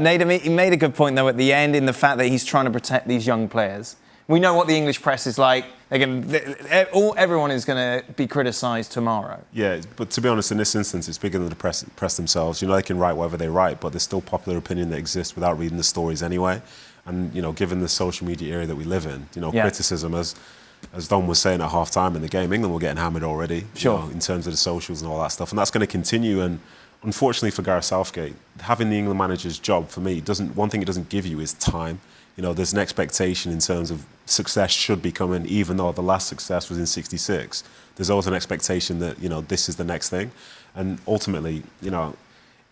Nedum, he made a good point, though, at the end in the fact that he's trying to protect these young players. We know what the English press is like. Everyone is going to be criticised tomorrow. Yeah, but to be honest, in this instance, it's bigger than the press themselves. You know, they can write whatever they write, but there's still popular opinion that exists without reading the stories anyway. And, you know, given the social media era that we live in, you know, criticism, as Don was saying at half-time in the game, England were getting hammered already, sure, you know, in terms of the socials and all that stuff. And that's going to continue. And unfortunately for Gareth Southgate, having the England manager's job, for me, one thing it doesn't give you is time. You know, there's an expectation in terms of success should be coming, even though the last success was in '66. There's always an expectation that, you know, this is the next thing. And ultimately, you know,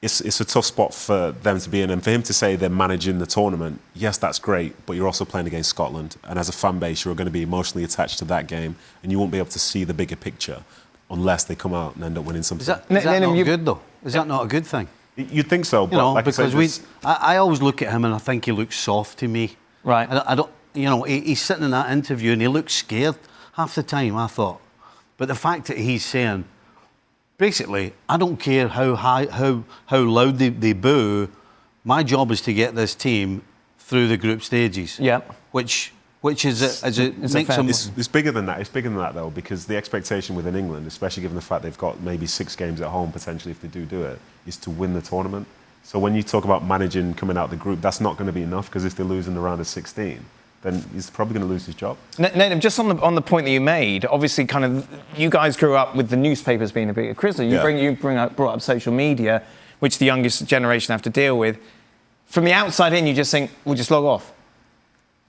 it's a tough spot for them to be in. And for him to say they're managing the tournament, yes, that's great, but you're also playing against Scotland. And as a fan base, you're going to be emotionally attached to that game, and you won't be able to see the bigger picture unless they come out and end up winning something. Is that not good, though? Is that not a good thing? You'd think so, but you know, like because I always look at him and I think he looks soft to me. Right. I don't, you know, he's sitting in that interview and he looks scared half the time, I thought. But the fact that he's saying, basically, I don't care how loud they boo, my job is to get this team through the group stages. Yeah. Which is it's bigger than that. It's bigger than that, though, because the expectation within England, especially given the fact they've got maybe 6 games at home potentially if they do it, is to win the tournament. So when you talk about managing coming out of the group, that's not going to be enough, because if they lose in the round of 16, then he's probably going to lose his job. Nedum, just on the point that you made, obviously, kind of, you guys grew up with the newspapers being a bigger criticism. You brought up social media, which the youngest generation have to deal with. From the outside in, you just think, well, just log off.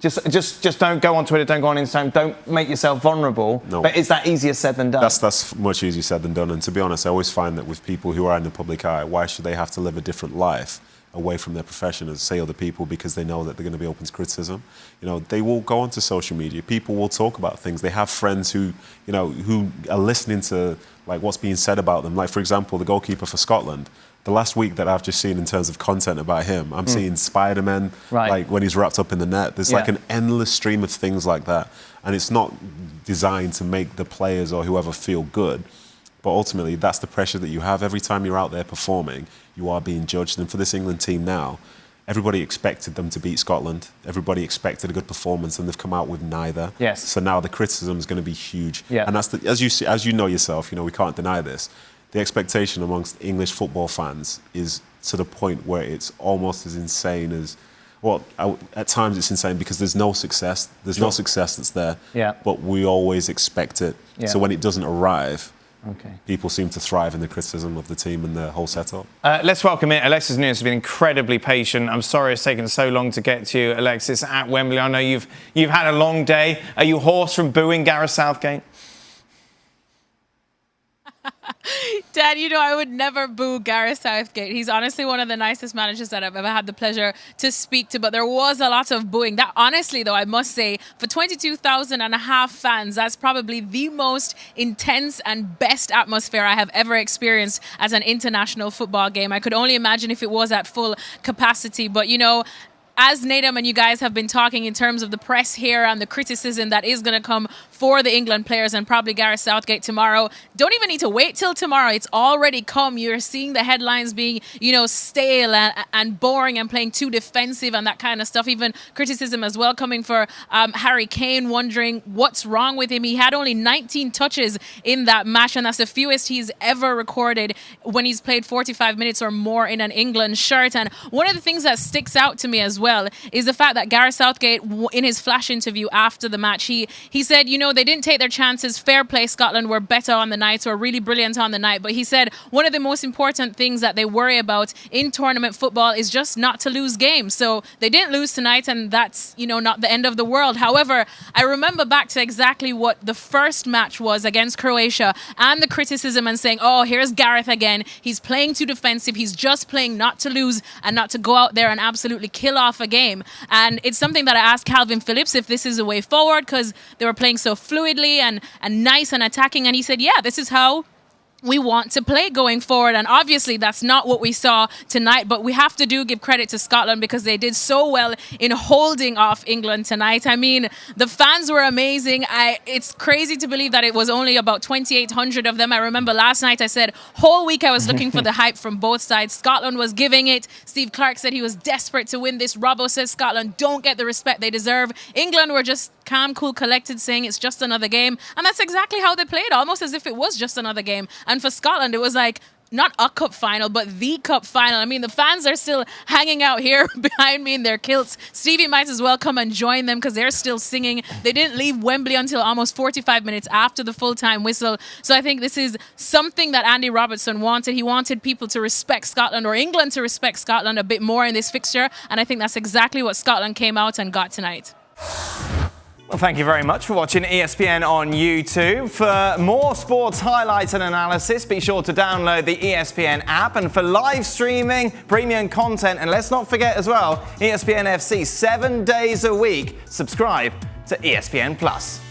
Just don't go on Twitter, don't go on Instagram, don't make yourself vulnerable. No. But is that easier said than done? That's much easier said than done. And to be honest, I always find that with people who are in the public eye, why should they have to live a different life away from their profession as, say, other people, because they know that they're going to be open to criticism? You know, they will go onto social media. People will talk about things. They have friends who, you know, who are listening to, like, what's being said about them. Like, for example, the goalkeeper for Scotland. The last week that I've just seen in terms of content about him, I'm seeing Spider-Man, like when he's wrapped up in the net. There's like an endless stream of things like that. And it's not designed to make the players or whoever feel good. But ultimately, that's the pressure that you have. Every time you're out there performing, you are being judged. And for this England team now, everybody expected them to beat Scotland. Everybody expected a good performance, and they've come out with neither. Yes. So now the criticism is going to be huge. Yeah. And that's as you know yourself, you know, we can't deny this. The expectation amongst English football fans is to the point where it's almost as insane as, well, at times it's insane because there's no success. There's no success that's there. Yeah. But we always expect it. Yeah. So when it doesn't arrive, okay, people seem to thrive in the criticism of the team and the whole setup. Let's welcome in. Alexis Nunes has been incredibly patient. I'm sorry it's taken so long to get to you, Alexis, at Wembley. I know you've had a long day. Are you hoarse from booing Gareth Southgate? Dad, you know, I would never boo Gareth Southgate. He's honestly one of the nicest managers that I've ever had the pleasure to speak to, but there was a lot of booing. That, honestly, though, I must say, for 22,500 fans, that's probably the most intense and best atmosphere I have ever experienced as an international football game. I could only imagine if it was at full capacity, but, you know, as Nedum and you guys have been talking in terms of the press here and the criticism that is going to come for the England players and probably Gareth Southgate tomorrow, don't even need to wait till tomorrow. It's already come. You're seeing the headlines being, you know, stale and boring and playing too defensive and that kind of stuff. Even criticism as well coming for Harry Kane, wondering what's wrong with him. He had only 19 touches in that match, and that's the fewest he's ever recorded when he's played 45 minutes or more in an England shirt. And one of the things that sticks out to me as well is the fact that Gareth Southgate, in his flash interview after the match, he said, you know, they didn't take their chances. Fair play, Scotland were better on the night, or really brilliant on the night. But he said one of the most important things that they worry about in tournament football is just not to lose games. So they didn't lose tonight, and that's, you know, not the end of the world. However, I remember back to exactly what the first match was against Croatia and the criticism and saying, oh, here's Gareth again. He's playing too defensive. He's just playing not to lose and not to go out there and absolutely kill off a game. And it's something that I asked Calvin Phillips if this is a way forward, because they were playing so fluidly and nice and attacking, and he said, yeah, this is how we want to play going forward. And obviously that's not what we saw tonight, but we have to give credit to Scotland because they did so well in holding off England tonight. I mean, the fans were amazing. It's crazy to believe that it was only about 2,800 of them. I remember last night I said whole week I was looking for the hype from both sides. Scotland was giving it. Steve Clarke said he was desperate to win this. Robbo says Scotland don't get the respect they deserve. England were just calm, cool, collected, saying it's just another game. And that's exactly how they played, almost as if it was just another game. And for Scotland, it was like not a cup final, but the cup final. I mean, the fans are still hanging out here behind me in their kilts. Stevie might as well come and join them because they're still singing. They didn't leave Wembley until almost 45 minutes after the full-time whistle. So I think this is something that Andy Robertson wanted. He wanted people to respect Scotland, or England to respect Scotland a bit more in this fixture. And I think that's exactly what Scotland came out and got tonight. Well, thank you very much for watching ESPN on YouTube. For more sports highlights and analysis, be sure to download the ESPN app. And for live streaming, premium content, and let's not forget as well, ESPN FC 7 days a week. Subscribe to ESPN Plus.